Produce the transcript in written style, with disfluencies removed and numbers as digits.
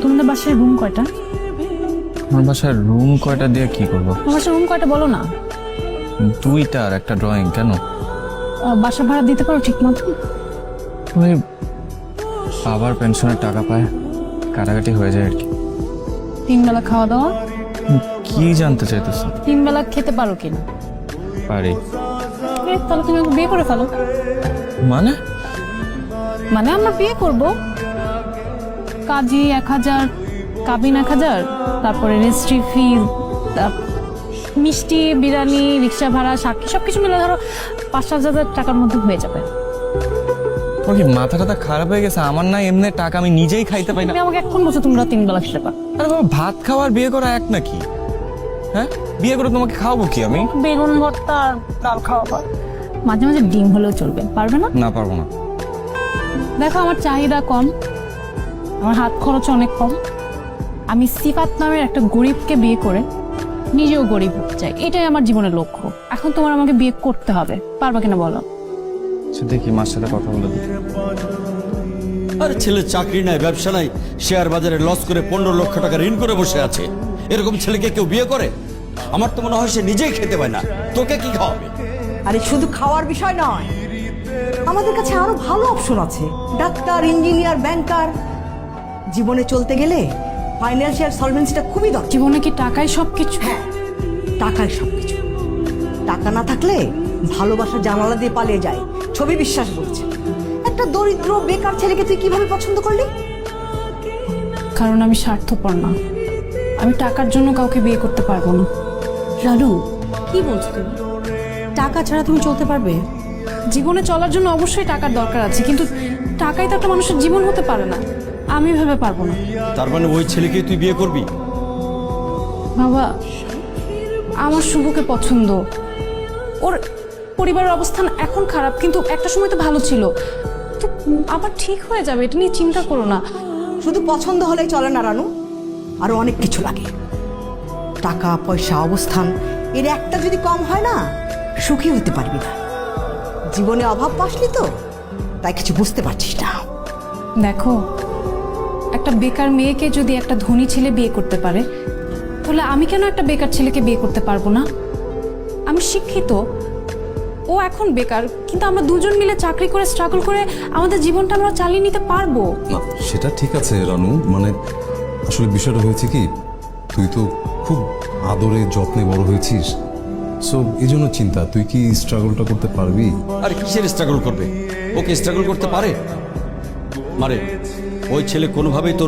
তোমাদের বাসায় রুম কয়টা? আমার বাসায় রুম কয়টা দিয়ে কি করবো? তোমার বাসায় রুম কয়টা বলো না। দুইটা আর একটা ড্রয়িং। কেন? বাসা ভাড়া দিতে পারো ঠিক মতো? ওই বাবার পেনশনের টাকা পায়, কাটাকাটি হয়ে যায় আর কি। 3 বেলা খাওয়া দাওয়া? কি জানতে চাইতেছ? 3 বেলা খেতে পারো কিনা? পারি। তাহলে তুমি আমাকে বিয়ে করে ফেলো। মানে? মানে আমরা বিয়ে করব, কাজী 1000, কাবিন 1000, তারপরে রেজিস্ট্রি ফি, মিষ্টি, বিরিয়ানি, রিক্সা ভাড়া, সাক্ষী সবকিছু মিলে ধরো 5-7 হাজার টাকার মধ্যে হয়ে যাবে। ওর কি মাথা টাথা খারাপ হয়ে গেছে? আমার না এমনি টাকা আমি নিজেই খাইতে পাই না। তুমি আমাকে এখন বলছো তোমরা 3 বেলা খেতে পারো? আরে বাবা, ভাত খাওয়া আর বিয়ে করা এক নাকি? হ্যাঁ, বিয়ে করে তোমাকে খাওয়াবো কি আমি? বেগুন ভর্তা আর ডাল খাওয়াবো, মাঝে মাঝে ডিম হলেও চলবে। পারবে না? না, পারবো না। দেখো আমার চাহিদা কম, আমার হাত খরচ অনেক কম। আমি সিফাত নামের একটা গরিবকে বিয়ে করে নিজেও গরিব হতে চাই, এটাই আমার জীবনের লক্ষ্য। এখন তোমার আমাকে বিয়ে করতে হবে, পারবা কিনা বলো? দেখি মার সাথে কথা বলে দিই। আরে ছেলে চাকরি নাই, ব্যবসা নাই, শেয়ার বাজারে লস করে 15 লক্ষ টাকা ঋণ করে বসে আছে। এরকম ছেলেকে কেউ বিয়ে করে? আমার তো মনে হয় সে নিজেই খেতে পায় না, তোকে কি খাওয়াবে? আরে শুধু খাওয়ার বিষয় নয়, আমাদের কাছে আরো ভালো অপশন আছে। ডাক্তার, ইঞ্জিনিয়ার, ব্যাংকার। জীবনে চলতে গেলে ফাইন্যান্সিয়াল সলভেন্সিটা খুবই দরকার। জীবনে কি টাকাই সবকিছু? হ্যাঁ, টাকাই সবকিছু। টাকা না থাকলে ভালোবাসা জানালা দিয়ে পালিয়ে যায়, ছবি বিশ্বাস বলছে। একটা দরিদ্র বেকার ছেলেকে তুই কিভাবে পছন্দ করলি? কারণ আমি স্বার্থপর না, আমি টাকার জন্য কাউকে বিয়ে করতে পারবো না। রানু, কি বলছো তুমি? টাকা ছাড়া তুমি চলতে পারবে? জীবনে চলার জন্য অবশ্যই টাকার দরকার আছে, কিন্তু টাকাই তো একটা মানুষের জীবন হতে পারে না। আমি ভেবে পারবো না। তার মানে ওই ছেলেকে তুই বিয়ে করবি? বাবা, আমার শুভকে পছন্দ। ওর পরিবারের অবস্থান এখন খারাপ, কিন্তু একটা সময় তো ভালো ছিল। তো আবার ঠিক হয়ে যাবে, এটা নিয়ে চিন্তা করো না। শুধু পছন্দ হলেই চলে না রানু, আরো অনেক কিছু লাগে। টাকা, পয়সা, অবস্থান, এর একটা যদি কম হয় না, সুখী হতে পারবি না। জীবনে অভাব পাসনি তো, তাই কিছু বুঝতে পারছিস না। দেখো, একটা বেকার মেয়েকে যদি একটা ধনী ছেলে বিয়ে করতে পারে, তাহলে আমি কেন একটা বেকার ছেলেকে বিয়ে করতে পারবো না? আমি শিক্ষিত, ও এখন বেকার, কিন্তু আমরা দুজন মিলে চাকরি করে স্ট্রাগল করে আমাদের জীবনটা আমরা চালিয়ে নিতে পারবো। না, সেটা ঠিক আছে রানু, মানে আসলে বিষয়টা হয়েছে কি, তুই তো খুব আদরে যত্নে বড় হয়েছিস, সো এই জন্য চিন্তা, তুই কি স্ট্রাগলটা করতে পারবি? আর কিসের স্ট্রাগল করবে? ওকে স্ট্রাগল করতে পারে? মারে, ওই ছেলে কোনোভাবেই তোর